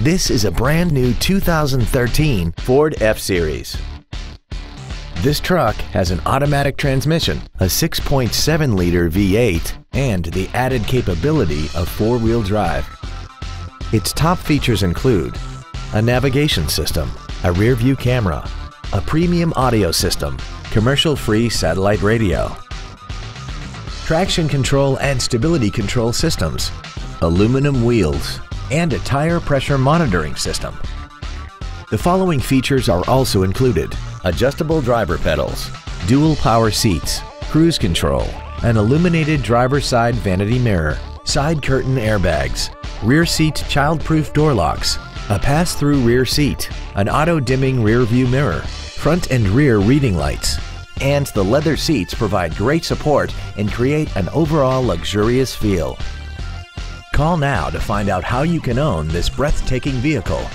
This is a brand new 2013 Ford F-Series. This truck has an automatic transmission, a 6.7-liter V8, and the added capability of four-wheel drive. Its top features include a navigation system, a rear-view camera, a premium audio system, commercial-free satellite radio, traction control and stability control systems, aluminum wheels, and a tire pressure monitoring system. The following features are also included: adjustable driver pedals, dual power seats, cruise control, an illuminated driver's side vanity mirror, side curtain airbags, rear seat child-proof door locks, a pass-through rear seat, an auto-dimming rear view mirror, front and rear reading lights, and the leather seats provide great support and create an overall luxurious feel. Call now to find out how you can own this breathtaking vehicle.